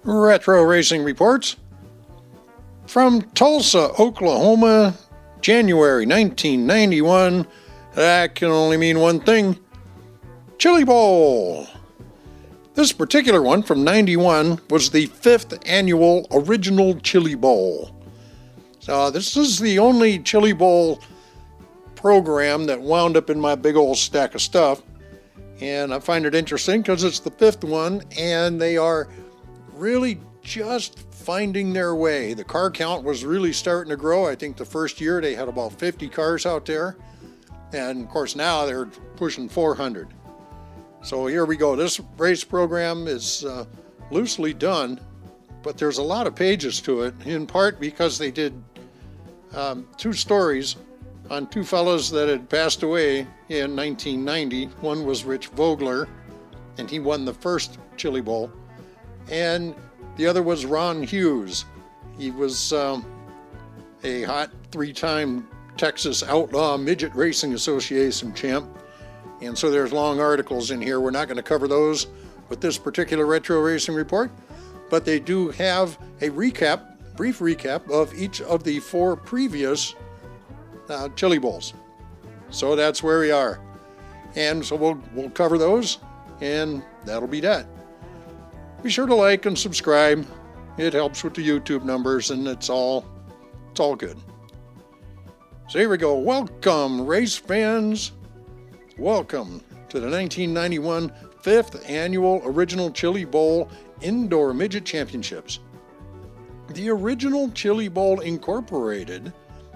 Retro Racing Reports from Tulsa, Oklahoma, January 1991. That can only mean one thing: Chili Bowl. This particular one from 91 was the 5th annual original Chili Bowl. So this is the only Chili Bowl program that wound up in my big old stack of stuff. And I find it interesting because it's the 5th one and they are really just finding their way. The car count was really starting to grow. I think the first year they had about 50 cars out there. And of course now they're pushing 400. So here we go. This race program is loosely done, but there's a lot of pages to it, in part because they did 2 stories on 2 fellows that had passed away in 1990. One was Rich Vogler, and he won the first Chili Bowl. And the other was Ron Hughes. He was a hot 3-time Texas Outlaw Midget Racing Association champ. And so there's long articles in here. We're not going to cover those with this particular Retro Racing Report, but they do have a brief recap of each of the 4 previous Chili Bowls. So that's where we are. And so we'll cover those, and that'll be that. Be sure to like and subscribe. It helps with the YouTube numbers, and it's all good. So here we go. Welcome, race fans. Welcome to the 1991 5th Annual Original Chili Bowl Indoor Midget Championships. The original Chili Bowl Incorporated,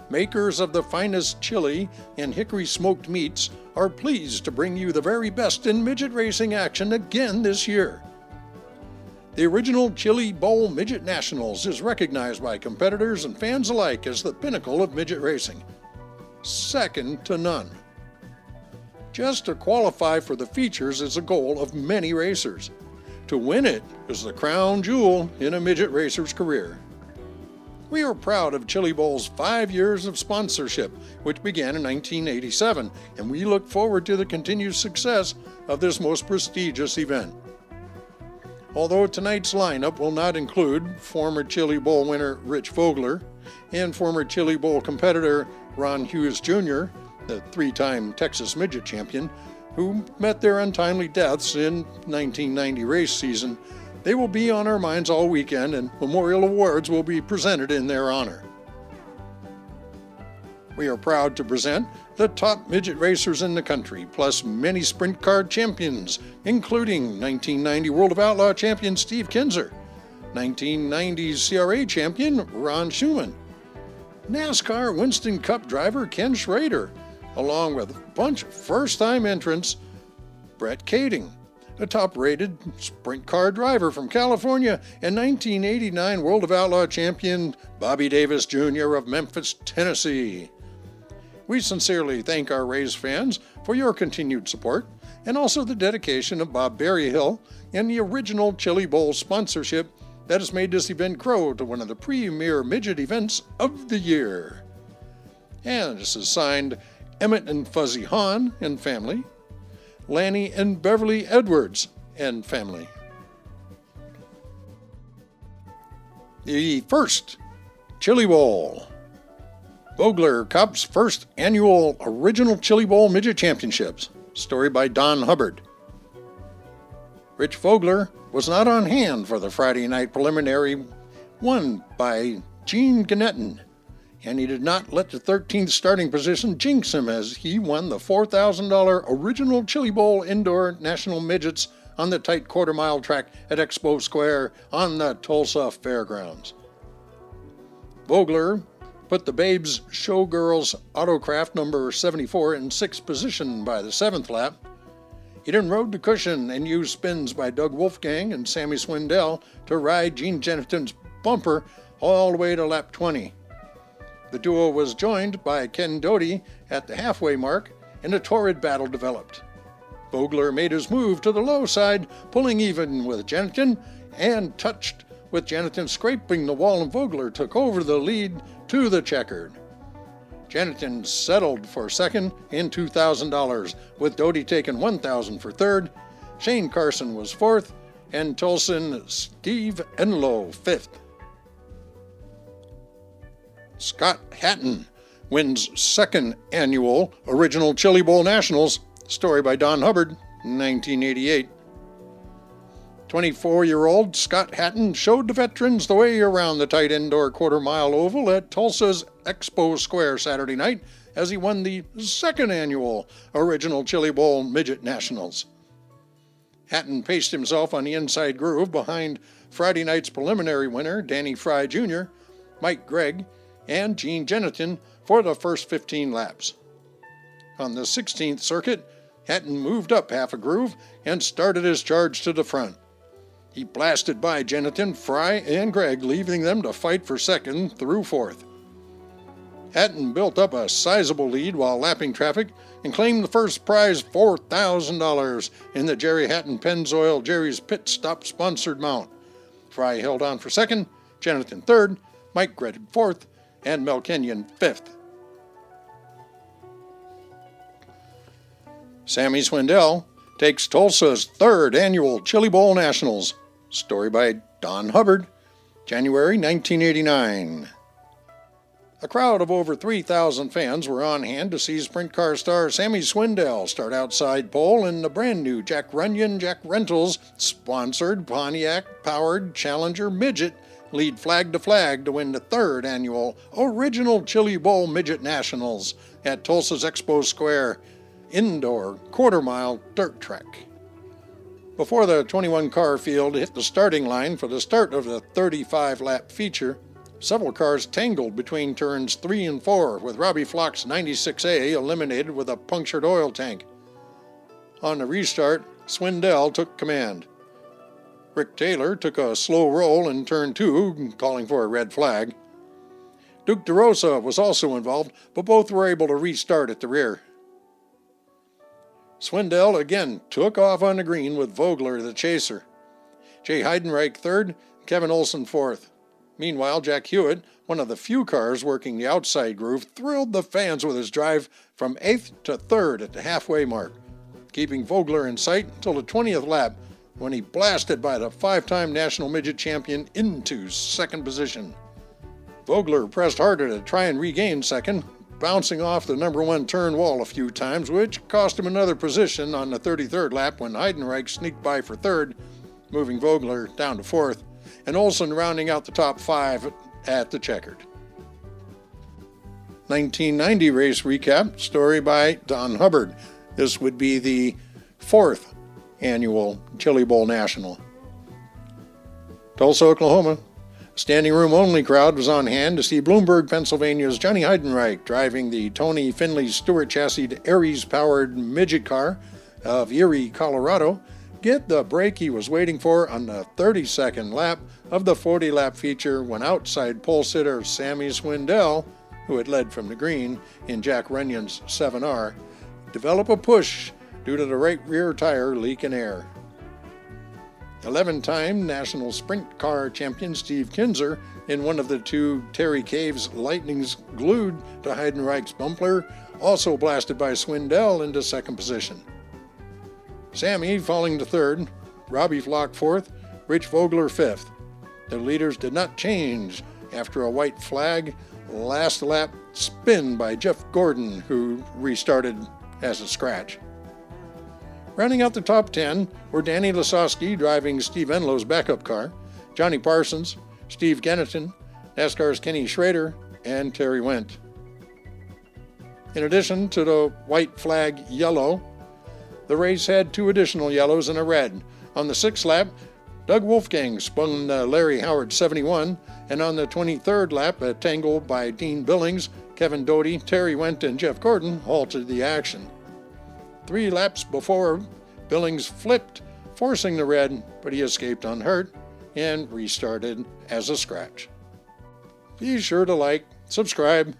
makers of the finest chili and hickory smoked meats, are pleased to bring you the very best in midget racing action again this year. The original Chili Bowl Midget Nationals is recognized by competitors and fans alike as the pinnacle of midget racing. Second to none. Just to qualify for the features is a goal of many racers. To win it is the crown jewel in a midget racer's career. We are proud of Chili Bowl's 5 years of sponsorship, which began in 1987, and we look forward to the continued success of this most prestigious event. Although tonight's lineup will not include former Chili Bowl winner Rich Vogler and former Chili Bowl competitor Ron Hughes Jr., the 3-time Texas Midget Champion, who met their untimely deaths in 1990 race season, they will be on our minds all weekend, and memorial awards will be presented in their honor. We are proud to present the top midget racers in the country, plus many sprint car champions, including 1990 World of Outlaw champion Steve Kinzer, 1990 CRA champion Ron Schumann, NASCAR Winston Cup driver Ken Schrader, along with a bunch of first-time entrants, Brett Kading, a top-rated sprint car driver from California, and 1989 World of Outlaw champion Bobby Davis Jr. of Memphis, Tennessee. We sincerely thank our race fans for your continued support, and also the dedication of Bob Berryhill and the original Chili Bowl sponsorship that has made this event grow to one of the premier midget events of the year. And this is signed Emmett and Fuzzy Hahn and family, Lanny and Beverly Edwards and family. The first Chili Bowl. Vogler Cup's first annual original Chili Bowl Midget Championships. Story by Don Hubbard. Rich Vogler was not on hand for the Friday night preliminary won by Gene Ganetton, and he did not let the 13th starting position jinx him as he won the $4,000 original Chili Bowl Indoor National Midgets on the tight quarter-mile track at Expo Square on the Tulsa Fairgrounds. Vogler put the Babes Showgirls Autocraft number 74 in 6th position by the 7th lap. He then rode the cushion and used spins by Doug Wolfgang and Sammy Swindel to ride Gene Jennington's bumper all the way to lap 20. The duo was joined by Ken Doty at the halfway mark, and a torrid battle developed. Vogler made his move to the low side, pulling even with Jennington, and touched with Jennington scraping the wall, and Vogler took over the lead to the checkered. Jennington settled for second and $2,000, with Doty taking $1,000 for third. Shane Carson was fourth, and Tulsan Steve Enlow 5th. Scott Hatten wins 2nd annual Original Chili Bowl Nationals. Story by Don Hubbard, 1988. 24-year-old Scott Hatten showed the veterans the way around the tight indoor quarter-mile oval at Tulsa's Expo Square Saturday night as he won the 2nd annual Original Chili Bowl Midget Nationals. Hatten paced himself on the inside groove behind Friday night's preliminary winner Danny Fry Jr., Mike Gregg, and Gene Jenitin for the first 15 laps. On the 16th circuit, Hatten moved up half a groove and started his charge to the front. He blasted by Jenitin, Fry, and Gregg, leaving them to fight for 2nd through 4th. Hatten built up a sizable lead while lapping traffic and claimed the first prize, $4,000, in the Jerry Hatten Pennzoil Jerry's Pit Stop sponsored mount. Fry held on for 2nd, Jenitin 3rd, Mike Gregg 4th, and Mel Kenyon 5th. Sammy Swindel takes Tulsa's 3rd annual Chili Bowl Nationals. Story by Don Hubbard, January 1989. A crowd of over 3,000 fans were on hand to see sprint car star Sammy Swindel start outside pole in the brand new Jack Runyon Jack Rentals sponsored Pontiac-powered Challenger Midget lead flag to flag to win the 3rd annual Original Chili Bowl Midget Nationals at Tulsa's Expo Square indoor quarter-mile dirt track. Before the 21-car field hit the starting line for the start of the 35-lap feature, several cars tangled between turns 3 and 4, with Robbie Flock's 96A eliminated with a punctured oil tank. On the restart, Swindel took command. Rick Taylor took a slow roll in turn 2, calling for a red flag. Duke DeRosa was also involved, but both were able to restart at the rear. Swindel again took off on the green with Vogler the chaser. Jay Heydenreich 3rd, Kevin Olson 4th. Meanwhile, Jack Hewitt, one of the few cars working the outside groove, thrilled the fans with his drive from 8th to 3rd at the halfway mark, keeping Vogler in sight until the 20th lap, when he blasted by the 5-time national midget champion into 2nd position. Vogler pressed harder to try and regain 2nd, bouncing off the number 1 turn wall a few times, which cost him another position on the 33rd lap when Heydenreich sneaked by for 3rd, moving Vogler down to 4th, and Olson rounding out the top 5 at the checkered. 1990 race recap, story by Don Hubbard. This would be the 4th annual Chili Bowl National. Tulsa, Oklahoma. A standing room only crowd was on hand to see Bloomberg, Pennsylvania's Johnny Heydenreich driving the Tony Finley Stewart chassis Aries powered midget car of Erie, Colorado, get the break he was waiting for on the 32nd lap of the 40-lap feature when outside pole sitter Sammy Swindel, who had led from the green in Jack Runyon's 7R, developed a push due to the right rear tire leaking air. 11-time national sprint car champion Steve Kinzer, in one of the 2 Terry Caves Lightnings glued to Heydenreich's bumper, also blasted by Swindel into 2nd position. Sammy falling to 3rd, Robbie Flock 4th, Rich Vogler 5th. The leaders did not change after a white flag last lap spin by Jeff Gordon, who restarted as a scratch. Rounding out the top 10 were Danny Lasowski driving Steve Enlow's backup car, Johnny Parsons, Steve Genneton, NASCAR's Kenny Schrader, and Terry Wendt. In addition to the white flag yellow, the race had 2 additional yellows and a red. On the 6th lap, Doug Wolfgang spun Larry Howard 71, and on the 23rd lap, a tangle by Dean Billings, Kevin Doty, Terry Wendt, and Jeff Gordon halted the action. 3 laps before, Billings flipped, forcing the red, but he escaped unhurt and restarted as a scratch. Be sure to like, subscribe,